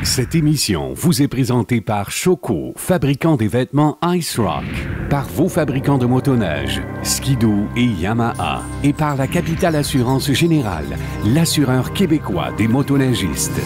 Cette émission vous est présentée par Choco, fabricant des vêtements Ice Rock, par vos fabricants de motoneige, Skidoo et Yamaha, et par la Capitale Assurance Générale, l'assureur québécois des motoneigistes.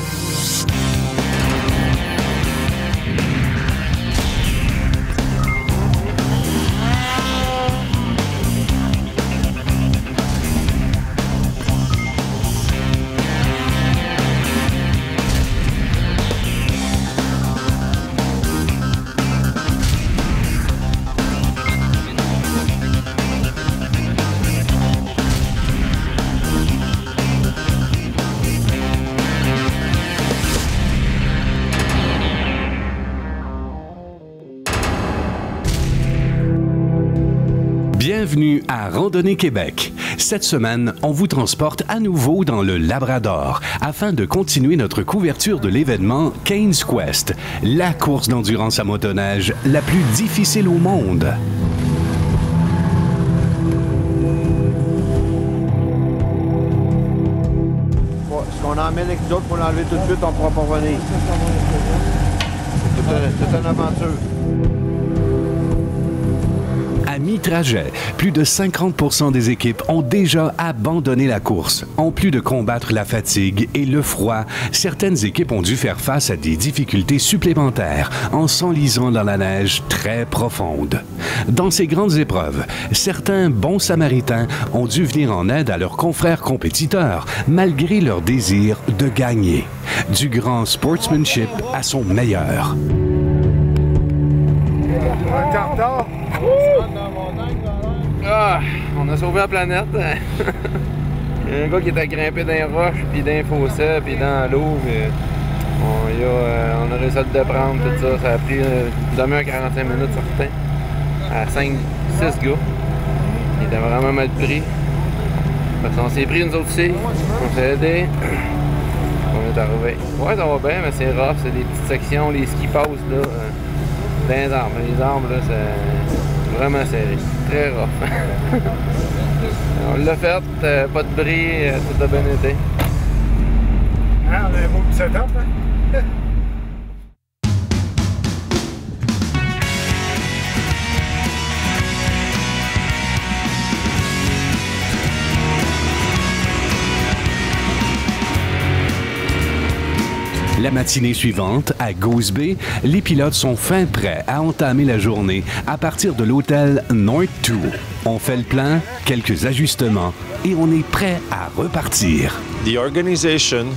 Bienvenue à Randonnée Québec. Cette semaine, on vous transporte à nouveau dans le Labrador afin de continuer notre couverture de l'événement Kane's Quest, la course d'endurance à motoneige la plus difficile au monde. Ce qu'on emmène avec nous autres, pour l'enlever tout de suite, on ne pourra pas revenir. C'est une aventure. À mi-trajet, plus de 50% des équipes ont déjà abandonné la course. En plus de combattre la fatigue et le froid, certaines équipes ont dû faire face à des difficultés supplémentaires en s'enlisant dans la neige très profonde. Dans ces grandes épreuves, certains bons samaritains ont dû venir en aide à leurs confrères compétiteurs, malgré leur désir de gagner. Du grand sportsmanship à son meilleur. Ah, on a sauvé la planète. Il y a un gars qui était grimpé dans les roches, puis dans les fossés, puis dans l'eau. On a réussi à le déprendre, tout ça. Ça a pris une demi-heure 45 minutes certain. À 5-6 gars. Il était vraiment mal pris. Parce qu'on s'est pris nous autres aussi. On s'est aidés. On est arrivé. Ouais, ça va bien, mais c'est rough. C'est des petites sections, les skis passent là. Dans les arbres. Les arbres, là, c'est vraiment serré. Très rough. On l'a fait, pas de bris, tout a bien été. Ah, on a un beau petit setup, hein? La matinée suivante, à Goose Bay, les pilotes sont fin prêts à entamer la journée à partir de l'hôtel North 2. On fait le plein, quelques ajustements et on est prêt à repartir. The organization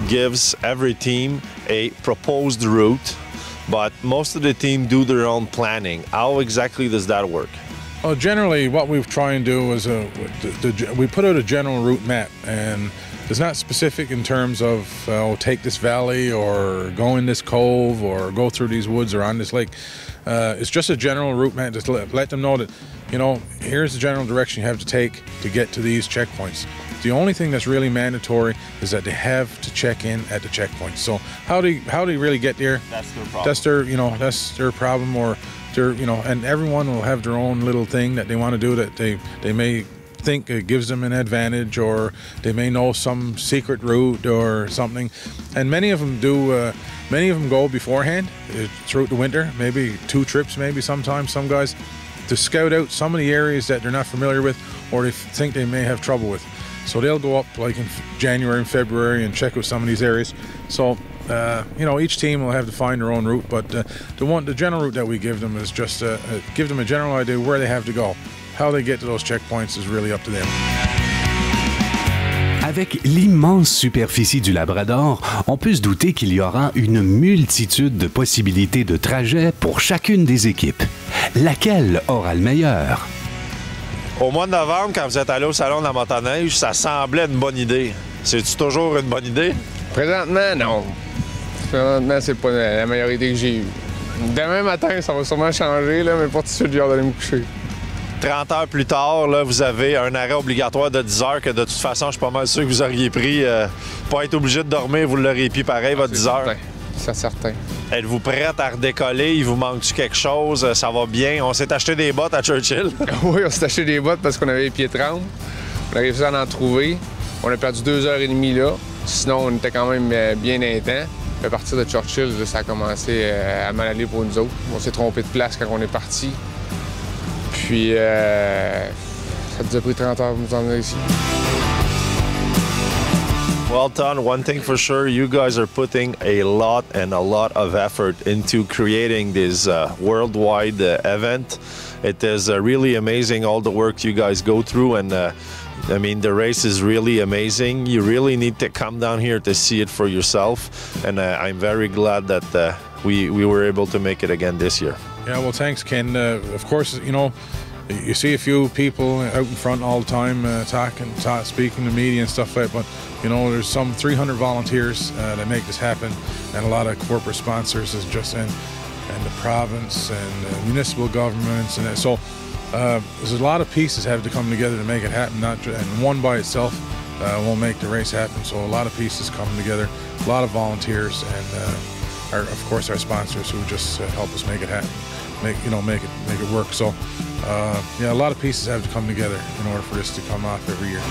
gives every team a proposed route, but most of the team do their own planning. How exactly does that work? Well, generally, what we try and do is we put out a general route map, and it's not specific in terms of take this valley or go in this cove or go through these woods or on this lake. It's just a general route map. Just let them know that, here's the general direction you have to take to get to these checkpoints. The only thing that's really mandatory is that they have to check in at the checkpoints. So how do they really get there? That's their problem. That's their problem, or and everyone will have their own little thing that they want to do that they may think it gives them an advantage, or they may know some secret route or something. And many of them go beforehand throughout the winter, maybe 2 trips, maybe sometimes some guys, to scout out some of the areas that they're not familiar with or they think they may have trouble with. So they'll go up like in January and February and check out some of these areas. So each team will have to find their own route, but the general route that we give them is just give them a general idea where they have to go. How they get to those checkpoints is really up to them. Avec l'immense superficie du Labrador, on peut se douter qu'il y aura une multitude de possibilités de trajets pour chacune des équipes. Laquelle aura le meilleur? Au mois de novembre, quand vous êtes allé au Salon de la motoneige, ça semblait une bonne idée. C'est-tu toujours une bonne idée? Présentement, non. Présentement, c'est pas la meilleure idée que j'ai eue. Demain matin, ça va sûrement changer, là, mais pas tout de suite, j'ai hâte d'aller me coucher. 30 heures plus tard, là, vous avez un arrêt obligatoire de 10 heures que de toute façon, je suis pas mal sûr que vous auriez pris. Pas être obligé de dormir, vous l'auriez pris pareil, votre 10 heures. C'est certain. Êtes-vous prête à redécoller? Il vous manque-tu quelque chose? Ça va bien? On s'est acheté des bottes à Churchill? Oui, on s'est acheté des bottes parce qu'on avait les pieds trempés. On a réussi à en trouver. On a perdu 2h30 là. Sinon, on était quand même bien dans les temps. Puis à partir de Churchill, là, ça a commencé à mal aller pour nous autres. On s'est trompé de place quand on est parti. Puis ça nous a pris 30 heures pour nous emmener ici. Well, Todd, one thing for sure, you guys are putting a lot of effort into creating this worldwide event. It is really amazing all the work you guys go through, and I mean, the race is really amazing. You really need to come down here to see it for yourself, and I'm very glad that we were able to make it again this year. Yeah, well, thanks, Ken. Of course, you know, you see a few people out in front all the time speaking to media and stuff like that, but you know, there's some 300 volunteers that make this happen, and a lot of corporate sponsors is just and the province and municipal governments, and so there's a lot of pieces have to come together to make it happen. And one by itself won't make the race happen. So a lot of pieces come together, a lot of volunteers, and of course our sponsors who just help us make it happen, make it work. So yeah, a lot of pieces have to come together in order for this to come off every year.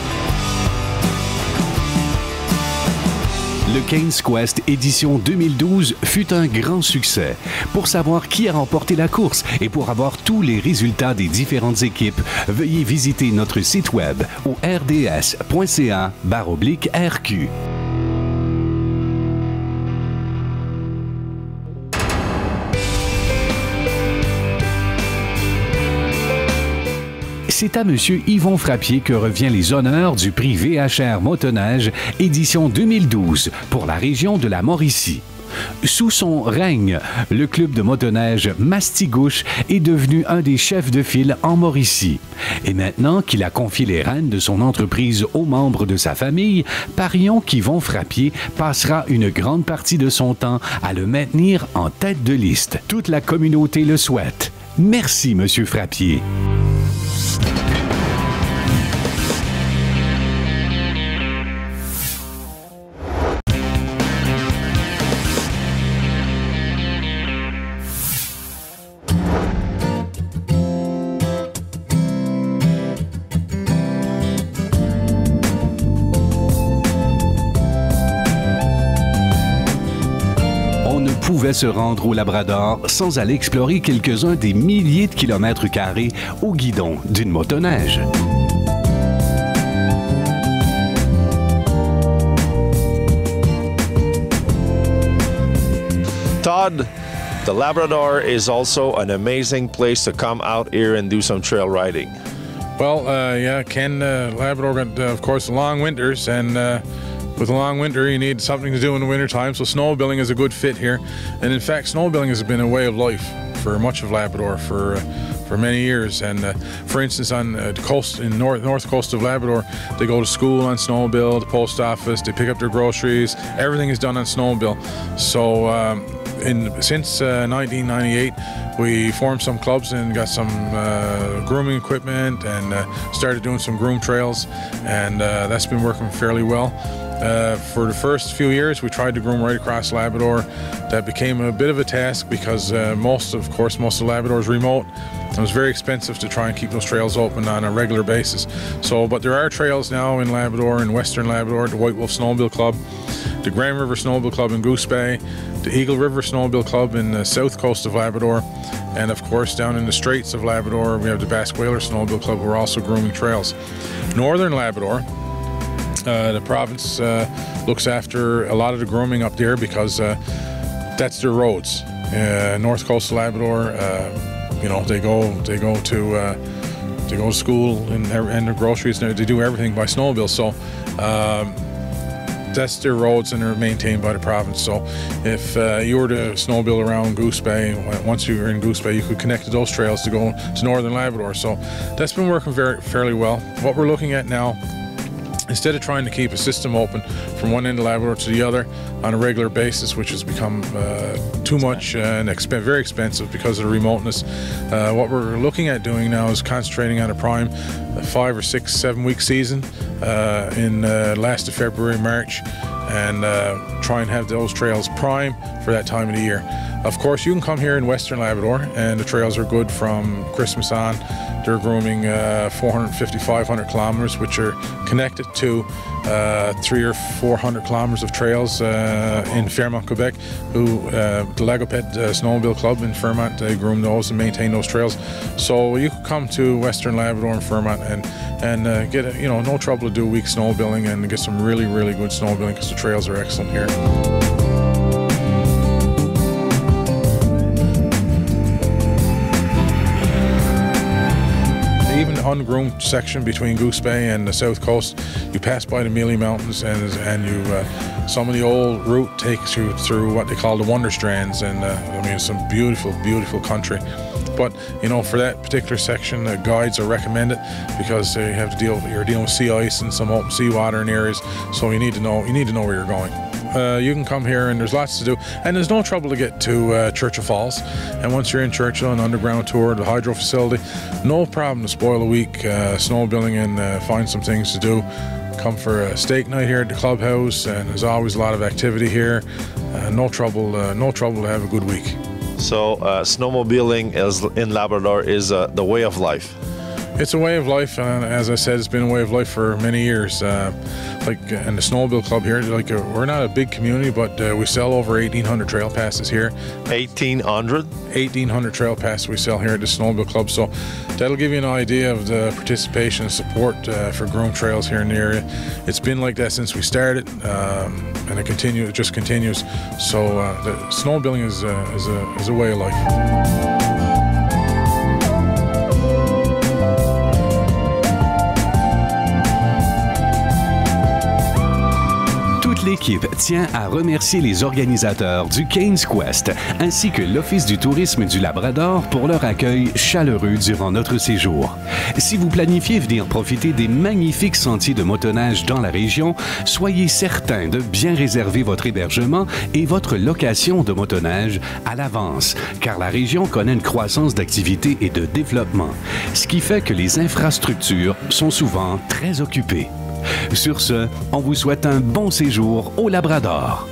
Le Cairns Quest édition 2012 fut un grand succès. Pour savoir qui a remporté la course et pour avoir tous les résultats des différentes équipes, veuillez visiter notre site web au rds.ca/RQ. C'est à M. Yvon Frappier que revient les honneurs du prix VHR Motoneige édition 2012 pour la région de la Mauricie. Sous son règne, le club de motoneige Mastigouche est devenu un des chefs de file en Mauricie. Et maintenant qu'il a confié les rênes de son entreprise aux membres de sa famille, parions qu'Yvon Frappier passera une grande partie de son temps à le maintenir en tête de liste. Toute la communauté le souhaite. Merci, M. Frappier. Pouvait se rendre au Labrador sans aller explorer quelques-uns des milliers de kilomètres carrés au guidon d'une motoneige. Todd, the Labrador is also an amazing place to come out here and do some trail riding. Well, yeah, Ken, Labrador got, of course, long winters, and with a long winter, you need something to do in the winter time, so snowmobiling is a good fit here. And in fact, snowmobiling has been a way of life for much of Labrador for many years. And for instance, on the coast, in north coast of Labrador, they go to school on snowmobile, the post office, they pick up their groceries. Everything is done on snowmobile. So since 1998, we formed some clubs and got some grooming equipment and started doing some groom trails, and that's been working fairly well. For the first few years, we tried to groom right across Labrador. That became a bit of a task because most of Labrador is remote. It was very expensive to try and keep those trails open on a regular basis. But there are trails now in Labrador, in Western Labrador, the White Wolf Snowmobile Club, the Grand River Snowmobile Club in Goose Bay, the Eagle River Snowmobile Club in the south coast of Labrador, and of course down in the Straits of Labrador, we have the Basque Whaler Snowmobile Club. We're also grooming trails. Northern Labrador, the province looks after a lot of the grooming up there because that's their roads. North coast of Labrador, you know, they go to school and their groceries. They do everything by snowmobile. So that's their roads, and they're maintained by the province. So if you were to snowmobile around Goose Bay, once you were in Goose Bay, you could connect to those trails to go to Northern Labrador. So that's been working fairly well. What we're looking at now, instead of trying to keep a system open from one end of Labrador to the other on a regular basis, which has become too much and very expensive because of the remoteness, what we're looking at doing now is concentrating on a prime 5 or 6, 7 week season in last of February, March, and try and have those trails prime for that time of the year. Of course, you can come here in Western Labrador, and the trails are good from Christmas on. They're grooming 450, 500 kilometers, which are connected to 300 or 400 kilometers of trails in Fairmont, Quebec, the Lagoped Snowmobile Club in Fairmont, they groom those and maintain those trails. So you can come to Western Labrador and Fairmont and get, no trouble to do a week snowmobiling and get some really, really good snowmobiling because the trails are excellent here. Even the ungroomed section between Goose Bay and the south coast, you pass by the Mealy Mountains and you some of the old route takes you through what they call the Wonder Strands, and it's some beautiful, beautiful country. But for that particular section, guides are recommended because you're dealing with sea ice and some open seawater in areas, so you need to know where you're going. You can come here and there's lots to do, and there's no trouble to get to Churchill Falls. And once you're in Churchill, an underground tour, the hydro facility, no problem to spoil a week snowmobiling and find some things to do. Come for a steak night here at the clubhouse, and there's always a lot of activity here. No trouble to have a good week. So snowmobiling in Labrador is the way of life. It's a way of life, and as I said, it's been a way of life for many years. And the Snowmobile Club here, we're not a big community, but we sell over 1,800 trail passes here. 1,800? 1,800 trail passes we sell here at the Snowmobile Club. So that'll give you an idea of the participation and support for groomed trails here in the area. It's been like that since we started, and it just continues. So the snowmobiling is a way of life. L'équipe tient à remercier les organisateurs du Cairns Quest ainsi que l'Office du tourisme du Labrador pour leur accueil chaleureux durant notre séjour. Si vous planifiez venir profiter des magnifiques sentiers de motoneige dans la région, soyez certain de bien réserver votre hébergement et votre location de motoneige à l'avance, car la région connaît une croissance d'activité et de développement, ce qui fait que les infrastructures sont souvent très occupées. Sur ce, on vous souhaite un bon séjour au Labrador.